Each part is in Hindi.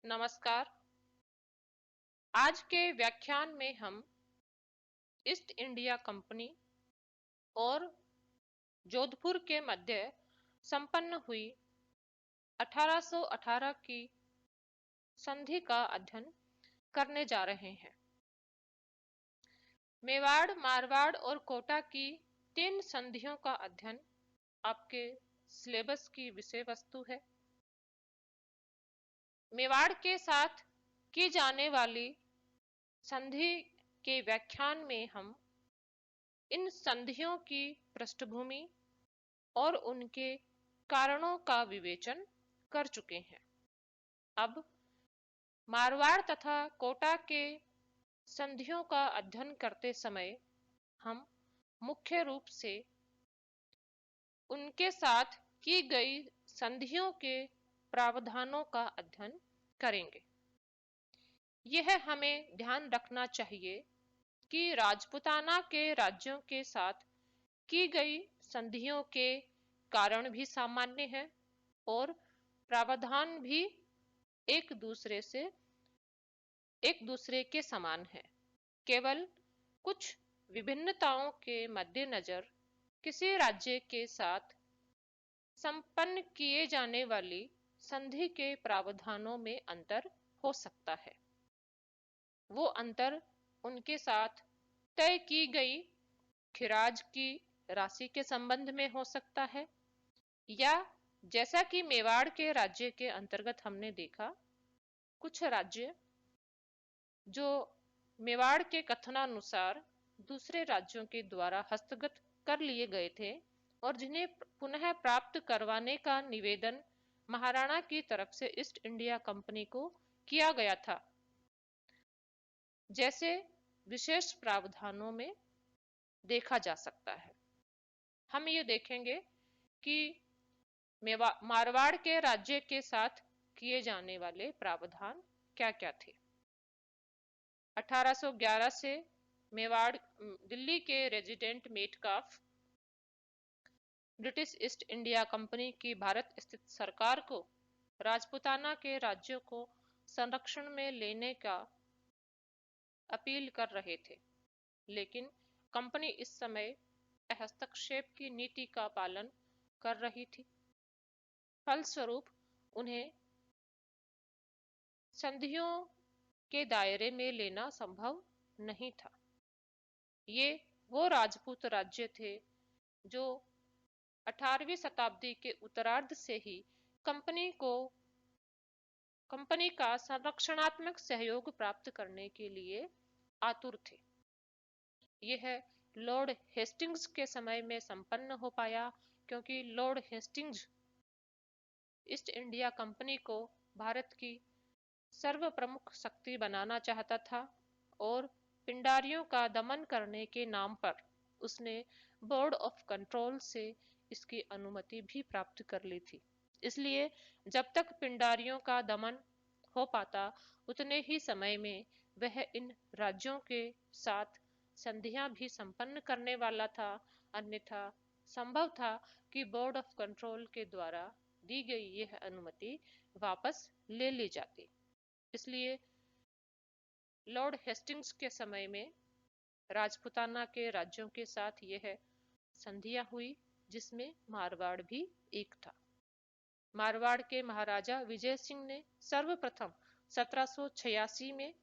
नमस्कार। आज के व्याख्यान में हम ईस्ट इंडिया कंपनी और जोधपुर के मध्य संपन्न हुई 1818 की संधि का अध्ययन करने जा रहे हैं। मेवाड़, मारवाड़ और कोटा की 3 संधियों का अध्ययन आपके सिलेबस की विषय वस्तु है। मेवाड़ के साथ की जाने वाली संधि के व्याख्यान में हम इन संधियों की पृष्ठभूमि और उनके कारणों का विवेचन कर चुके हैं। अब मारवाड़ तथा कोटा के संधियों का अध्ययन करते समय हम मुख्य रूप से उनके साथ की गई संधियों के प्रावधानों का अध्ययन करेंगे। यह हमें ध्यान रखना चाहिए कि राजपूताना के राज्यों के साथ की गई संधियों के कारण भी सामान्य हैं और प्रावधान भी एक दूसरे के समान है। केवल कुछ विभिन्नताओं के मद्देनजर किसी राज्य के साथ संपन्न किए जाने वाली संधि के प्रावधानों में अंतर हो सकता है। वो अंतर उनके साथ तय की गई खिराज की राशि के संबंध में हो सकता है, या जैसा कि मेवाड़ के राज्य के अंतर्गत हमने देखा, कुछ राज्य जो मेवाड़ के कथनानुसार दूसरे राज्यों के द्वारा हस्तगत कर लिए गए थे और जिन्हें पुनः प्राप्त करवाने का निवेदन महाराणा की तरफ से ईस्ट इंडिया कंपनी को किया गया था, जैसे विशेष प्रावधानों में देखा जा सकता है। हम ये देखेंगे कि मारवाड़ के राज्य के साथ किए जाने वाले प्रावधान क्या क्या थे। 1811 से मेवाड़ दिल्ली के resident Metcalfe British east India company की भारत स्थित सरकार को राजपूताना के राज्यों को संरक्षण में लेने का अपील कर रहे थे, लेकिन कंपनी इस समय हस्तक्षेप की नीति का पालन कर रही थी। फलस्वरूप उन्हें संधियों के दायरे में लेना संभव नहीं था। ये वो राजपूत राज्य थे जो 18वीं शताब्दी के उत्तरार्ध से ही कंपनी का संरक्षणात्मक सहयोग प्राप्त करने के लिए आतुर थे। यह लॉर्ड हेस्टिंग्स के समय में संपन्न हो पाया, क्योंकि Lord Hastings east India company को भारत की सर्वप्रमुख शक्ति बनाना चाहता था और पिंडारियों का दमन करने के नाम पर उसने बोर्ड ऑफ कंट्रोल से इसकी अनुमति भी प्राप्त कर ली थी। इसलिए जब तक पिंडारियों का दमन हो पाता, उतने ही समय में वह इन राज्यों के साथ संधियां भी संपन्न करने वाला था। अन्यथा संभव था कि बोर्ड ऑफ कंट्रोल के द्वारा दी गई यह अनुमति वापस ले ली जाती। इसलिए लॉर्ड हेस्टिंग्स के समय में राजपूताना के राज्यों के साथ यह संधियां हुई, जिसमें मारवाड़ भी एक था। मारवाड़ के महाराजा विजय सिंह ने सर्वप्रथम 1786 में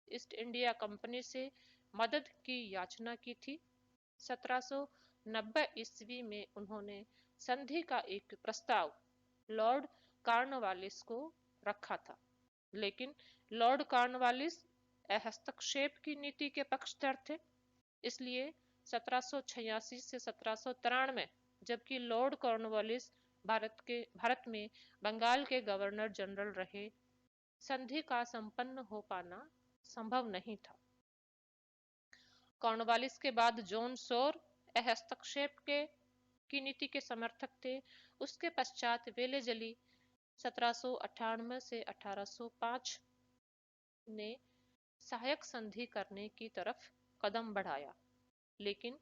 ईस्ट इंडिया कंपनी से मदद की याचना की थी। 1790 ईस्वी में उन्होंने संधि का एक प्रस्ताव लॉर्ड कॉर्नवालिस को रखा था, लेकिन लॉर्ड कॉर्नवालिस हस्तक्षेप की नीति के पक्षधर थे। इसलिए 1786 से 1793, जबकि लॉर्ड कॉर्नवालिस भारत में बंगाल के गवर्नर जनरल रहे, संधि का संपन्न हो पाना संभव नहीं था। कॉर्नवालिस के बाद जॉन शोर हस्तक्षेप की नीति के समर्थक थे। उसके पश्चात वेलेजली 1798 से 1805 ने सहायक संधि करने की तरफ कदम बढ़ाया, लेकिन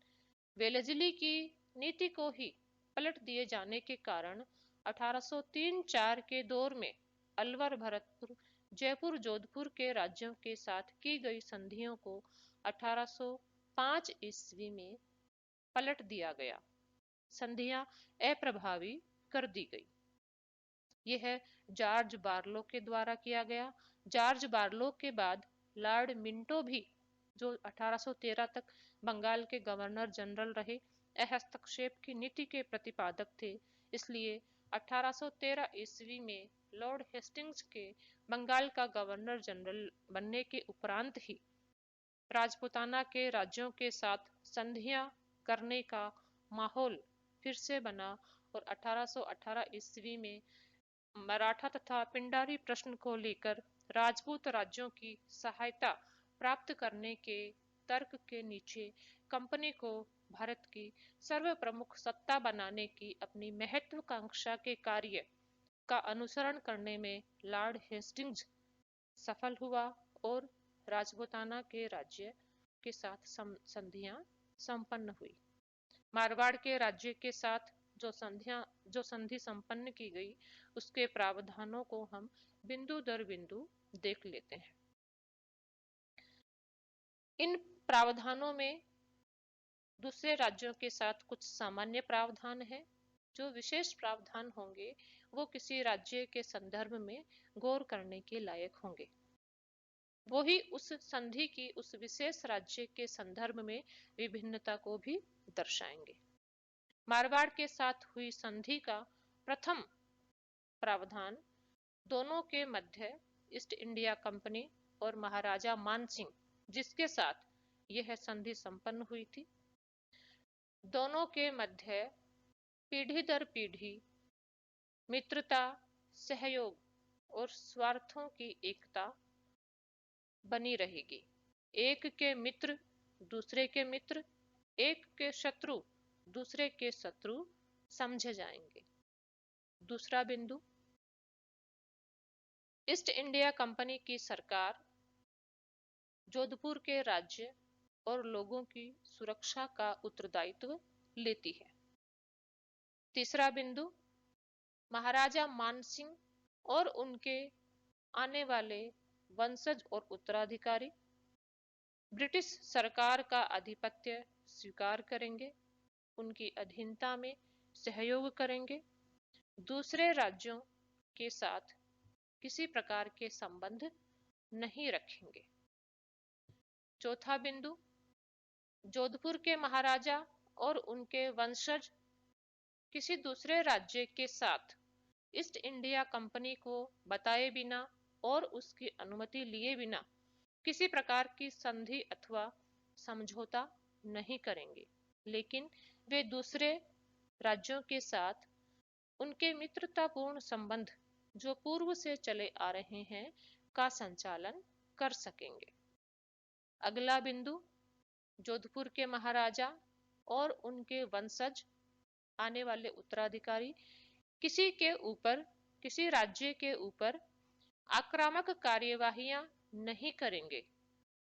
वेलेजली की नीति को ही पलट दिए जाने के कारण 1803-4 के दौर में अलवर भरतपुर जयपुर जोधपुर के राज्यों के साथ की गई संधियों को 1805 ईस्वी में पलट दिया गया। संधियां अप्रभावी कर दी गई। यह जॉर्ज बार्लो के द्वारा किया गया। जॉर्ज बार्लो के बाद लॉर्ड मिंटो भी, जो 1813 तक बंगाल के गवर्नर जनरल रहे, हस्तक्षेप की नीति के प्रतिपादक थे। इसलिए 1813 ईस्वी में लॉर्ड हेस्टिंग्स के बंगाल का गवर्नर जनरल बनने के उपरांत ही राजपूताना के राज्यों के साथ संधियां करने का माहौल फिर से बना और 1818 ईस्वी में मराठा तथा पिंडारी प्रश्न को लेकर राजपूत राज्यों की सहायता प्राप्त करने के तर्क के नीचे कंपनी को भारत की सर्वप्रमुख सत्ता बनाने की अपनी महत्वाकांक्षा के कार्य का अनुसरण करने में लॉर्ड हेस्टिंग्स सफल हुआ और राजपूताना के राज्य के साथ संधियां संपन्न हुई। मारवाड़ के राज्य के साथ जो संधि संपन्न की गई, उसके प्रावधानों को हम बिंदु दर बिंदु देख लेते हैं। इन प्रावधानों में दूसरे राज्यों के साथ कुछ सामान्य प्रावधान हैं। जो विशेष प्रावधान होंगे वो किसी राज्य के संदर्भ में गौर करने के लायक होंगे। वो ही उस संधि की उस विशेष राज्य के संदर्भ में विभिन्नता को भी दर्शाएंगे। मारवाड़ के साथ हुई संधि का प्रथम प्रावधान दोनों के मध्य ईस्ट इंडिया कंपनी और महाराजा मानसिंह, जिसके साथ यह संधि संपन्न हुई थी, दोनों के मध्य पीढ़ी दर पीढ़ी मित्रता, सहयोग और स्वार्थों की एकता बनी रहेगी। एक के मित्र दूसरे के मित्र, एक के शत्रु दूसरे के शत्रु समझे जाएंगे। दूसरा बिंदु, ईस्ट इंडिया कंपनी की सरकार जोधपुर के राज्य और लोगों की सुरक्षा का उत्तरदायित्व लेती है। तीसरा बिंदु, महाराजा मानसिंह और उनके आने वाले वंशज और उत्तराधिकारी ब्रिटिश सरकार का आधिपत्य स्वीकार करेंगे, उनकी अधीनता में सहयोग करेंगे, दूसरे राज्यों के साथ किसी प्रकार के संबंध नहीं रखेंगे। चौथा बिंदु, जोधपुर के महाराजा और उनके वंशज किसी दूसरे राज्य के साथ ईस्ट इंडिया कंपनी को बताए बिना और उसकी अनुमति लिए बिना किसी प्रकार की संधि अथवा समझौता नहीं करेंगे, लेकिन वे दूसरे राज्यों के साथ उनके मित्रतापूर्ण संबंध जो पूर्व से चले आ रहे हैं का संचालन कर सकेंगे। अगला बिंदु, जोधपुर के महाराजा और उनके वंशज, आने वाले उत्तराधिकारी किसी राज्य के ऊपर आक्रामक कार्यवाहियां नहीं करेंगे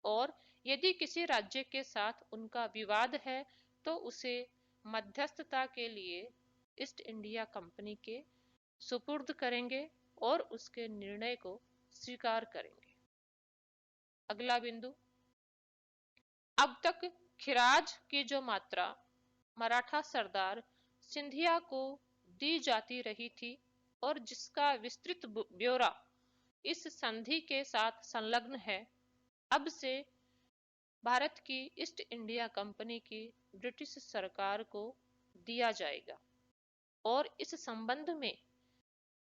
और यदि किसी राज्य के साथ उनका विवाद है तो उसे मध्यस्थता के लिए ईस्ट इंडिया कंपनी के सुपुर्द करेंगे और उसके निर्णय को स्वीकार करेंगे। अगला बिंदु, अब तक खिराज की जो मात्रा मराठा सरदार सिंधिया को दी जाती रही थी और जिसका विस्तृत ब्यौरा इस संधि के साथ संलग्न है, अब से भारत की ईस्ट इंडिया कंपनी की ब्रिटिश सरकार को दिया जाएगा और इस संबंध में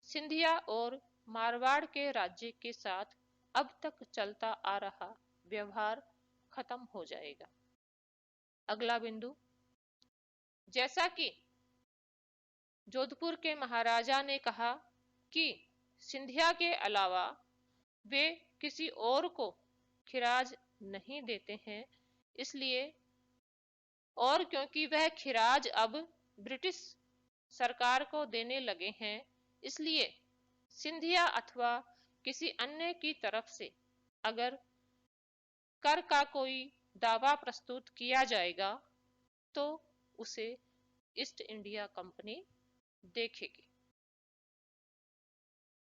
सिंधिया और मारवाड़ के राज्य के साथ अब तक चलता आ रहा व्यवहार खत्म हो जाएगा। अगला बिंदु, जैसा कि जोधपुर के महाराजा ने कहा कि सिंधिया के अलावा वे किसी और को खिराज नहीं देते हैं, इसलिए और क्योंकि वह खिराज अब ब्रिटिश सरकार को देने लगे हैं, इसलिए सिंधिया अथवा किसी अन्य की तरफ से अगर कर का कोई दावा प्रस्तुत किया जाएगा तो उसे ईस्ट इंडिया कंपनी देखेगी।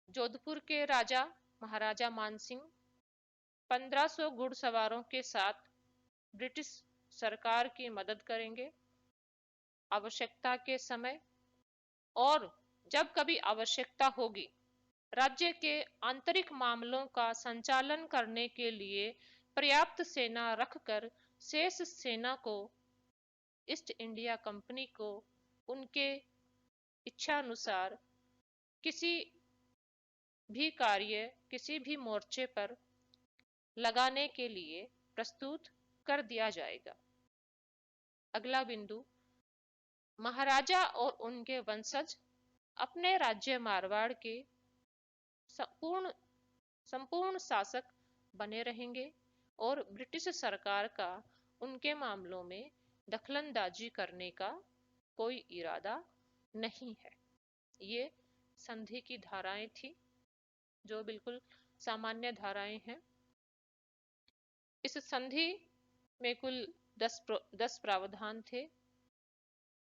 जोधपुर के राजा महाराजा मानसिंह 1500 घुड़सवारों के साथ ब्रिटिश सरकार की मदद करेंगे आवश्यकता के समय, और जब कभी आवश्यकता होगी राज्य के आंतरिक मामलों का संचालन करने के लिए पर्याप्त सेना रखकर शेष सेना को ईस्ट इंडिया कंपनी को उनके इच्छानुसार किसी भी कार्य, किसी भी मोर्चे पर लगाने के लिए प्रस्तुत कर दिया जाएगा। अगला बिंदु, महाराजा और उनके वंशज अपने राज्य मारवाड़ के संपूर्ण संपूर्ण शासक बने रहेंगे और ब्रिटिश सरकार का उनके मामलों में दखलंदाजी करने का कोई इरादा नहीं है। ये संधि की धाराएं थी, जो बिल्कुल सामान्य धाराएं हैं। इस संधि में कुल 10 प्रावधान थे।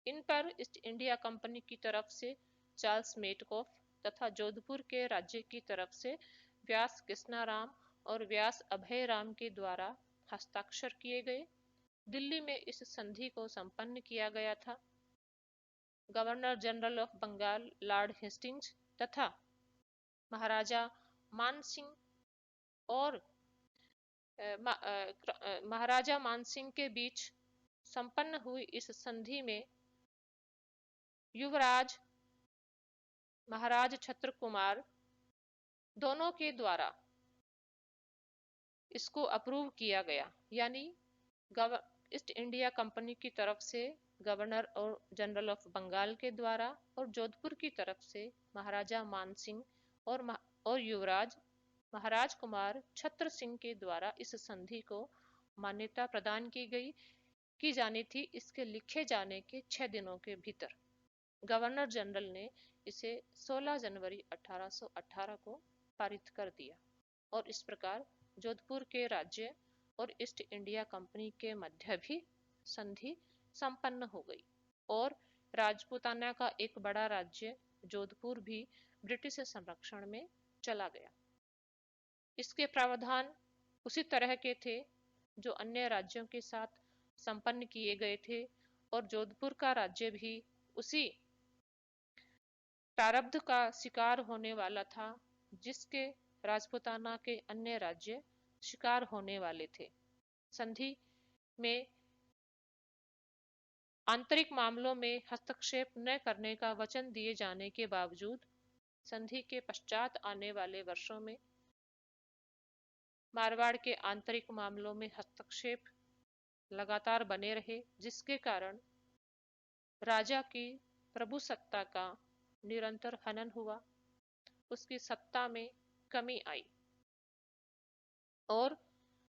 इन पर ईस्ट इंडिया कंपनी की तरफ से चार्ल्स मेटकॉफ तथा जोधपुर के राज्य की तरफ से व्यास कृष्णाराम और व्यास अभयराम के द्वारा हस्ताक्षर किए गए। दिल्ली में इस संधि को संपन्न किया गया था। Governor general of Bengal lord Hastings तथा महाराजा मानसिंह और महाराजा मानसिंह के बीच संपन्न हुई इस संधि में युवराज महाराज छत्र कुमार दोनों के द्वारा इसको अप्रूव किया गया, यानी ईस्ट इंडिया कंपनी की तरफ से गवर्नर और जनरल ऑफ बंगाल के द्वारा और जोधपुर की तरफ से महाराजा मानसिंह और युवराज महाराज कुमार छत्र सिंह के द्वारा इस संधि को मान्यता प्रदान की जानी थी। इसके लिखे जाने के 6 दिनों के भीतर गवर्नर जनरल ने इसे 16 जनवरी 1818 को पारित कर दिया और इस प्रकार जोधपुर के राज्य और ईस्ट इंडिया कंपनी के मध्य भी संधि संपन्न हो गई और राजपूताना का एक बड़ा राज्य जोधपुर भी ब्रिटिश संरक्षण में चला गया। इसके प्रावधान उसी तरह के थे जो अन्य राज्यों के साथ संपन्न किए गए थे और जोधपुर का राज्य भी उसी प्रारब्ध का शिकार होने वाला था जिसके राजपूताना के अन्य राज्य शिकार होने वाले थे। संधि में आंतरिक मामलों में हस्तक्षेप न करने का वचन दिए जाने के बावजूद संधि के पश्चात आने वाले वर्षों में मारवाड़ के आंतरिक मामलों में हस्तक्षेप लगातार बने रहे, जिसके कारण राजा की प्रभुसत्ता का निरंतर हनन हुआ, उसकी सत्ता में कमी आई और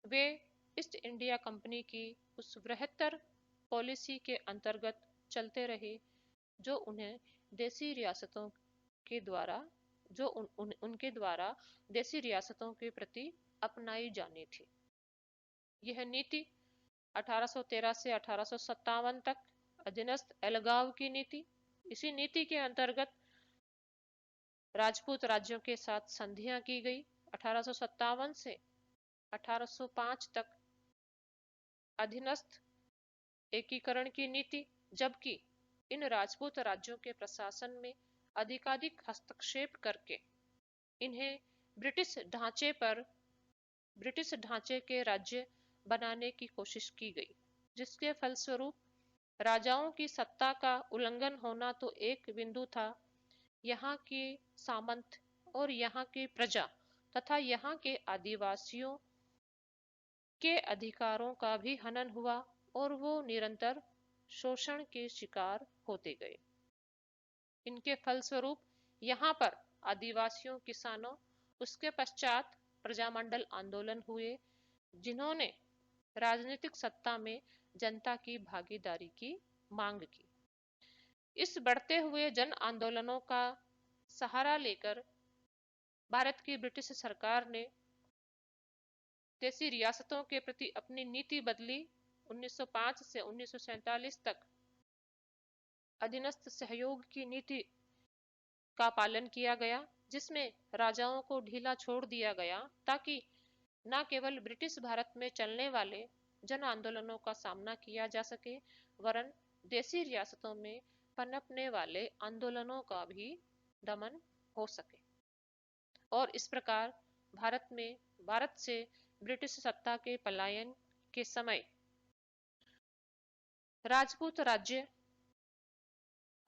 वे ईस्ट इंडिया कंपनी की उस बृहत्तर पॉलिसी के अंतर्गत चलते रहे जो उन्हें देसी रियासतों के द्वारा उनके द्वारा देसी रियासतों के प्रति अपनाई जानी थी। यह नीति 1813 से 1857 तक अधीनस्थ अलगाव की नीति। इसी नीति के अंतर्गत राजपूत राज्यों के साथ संधियां की गई। 1857 से 1805 तक अधीनस्थ एकीकरण की नीति, जबकि इन राजपूत राज्यों के प्रशासन में अधिकाधिक हस्तक्षेप करके इन्हें ब्रिटिश ढांचे के राज्य बनाने की कोशिश की गई, जिसके फलस्वरूप राजाओं की सत्ता का उल्लंघन होना तो एक बिंदु था, यहाँ के सामंत और यहाँ की प्रजा तथा यहाँ के आदिवासियों के अधिकारों का भी हनन हुआ और वो निरंतर शोषण के शिकार होते गए। इनके फलस्वरूप यहाँ पर आदिवासियों, किसानों, उसके पश्चात प्रजामंडल आंदोलन हुए जिन्होंने राजनीतिक सत्ता में जनता की भागीदारी की मांग की। इस बढ़ते हुए जन आंदोलनों का सहारा लेकर भारत की ब्रिटिश सरकार ने देसी रियासतों के प्रति अपनी नीति बदली। 1905 से 1947 तक अधीनस्थ सहयोग की नीति का पालन किया गया जिसमें राजाओं को ढीला छोड़ दिया गया ताकि न केवल ब्रिटिश भारत में चलने वाले जन आंदोलनों का सामना किया जा सके, वरन देसी रियासतों में पनपने वाले आंदोलनों का भी दमन हो सके। और इस प्रकार भारत से ब्रिटिश सत्ता के पलायन के समय राजपूत राज्य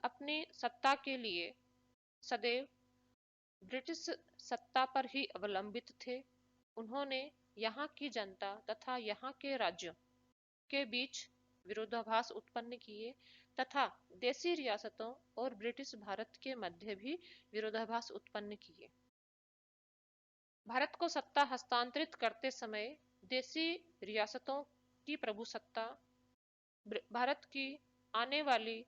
अपनी सत्ता के लिए सदैव ब्रिटिश सत्ता पर ही अवलंबित थे। उन्होंने यहाँ की जनता तथा यहाँ के राज्यों के बीच विरोधाभास उत्पन्न किए तथा देसी रियासतों और ब्रिटिश भारत के मध्य भी विरोधाभास उत्पन्न किए। भारत को सत्ता हस्तांतरित करते समय देसी रियासतों की प्रभुसत्ता भारत की आने वाली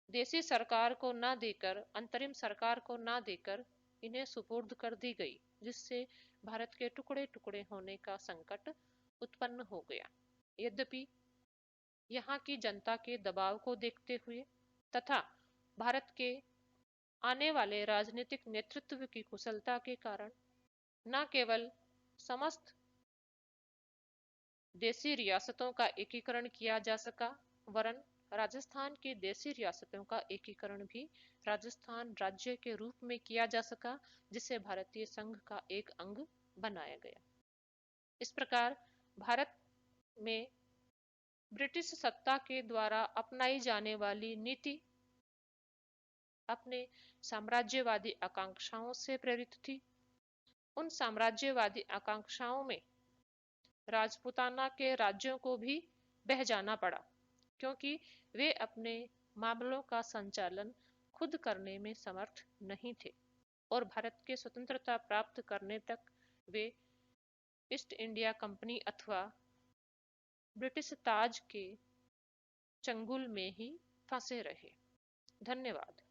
देसी सरकार को न देकर, अंतरिम सरकार को न देकर इन्हें सुपुर्द कर दी गई, जिससे भारत के टुकड़े टुकड़े होने का संकट उत्पन्न हो गया। यद्यपि यहाँ की जनता के दबाव को देखते हुए तथा भारत के आने वाले राजनीतिक नेतृत्व की कुशलता के कारण न केवल समस्त देसी रियासतों का एकीकरण किया जा सका, वरन राजस्थान की देसी रियासतों का एकीकरण भी राजस्थान राज्य के रूप में किया जा सका, जिसे भारतीय संघ का एक अंग बनाया गया। इस प्रकार भारत में ब्रिटिश सत्ता के द्वारा अपनाई जाने वाली नीति अपने साम्राज्यवादी आकांक्षाओं से प्रेरित थी। उन साम्राज्यवादी आकांक्षाओं में राजपूताना के राज्यों को भी बह जाना पड़ा, क्योंकि वे अपने मामलों का संचालन खुद करने में समर्थ नहीं थे और भारत के स्वतंत्रता प्राप्त करने तक वे ईस्ट इंडिया कंपनी अथवा ब्रिटिश ताज के चंगुल में ही फंसे रहे। धन्यवाद।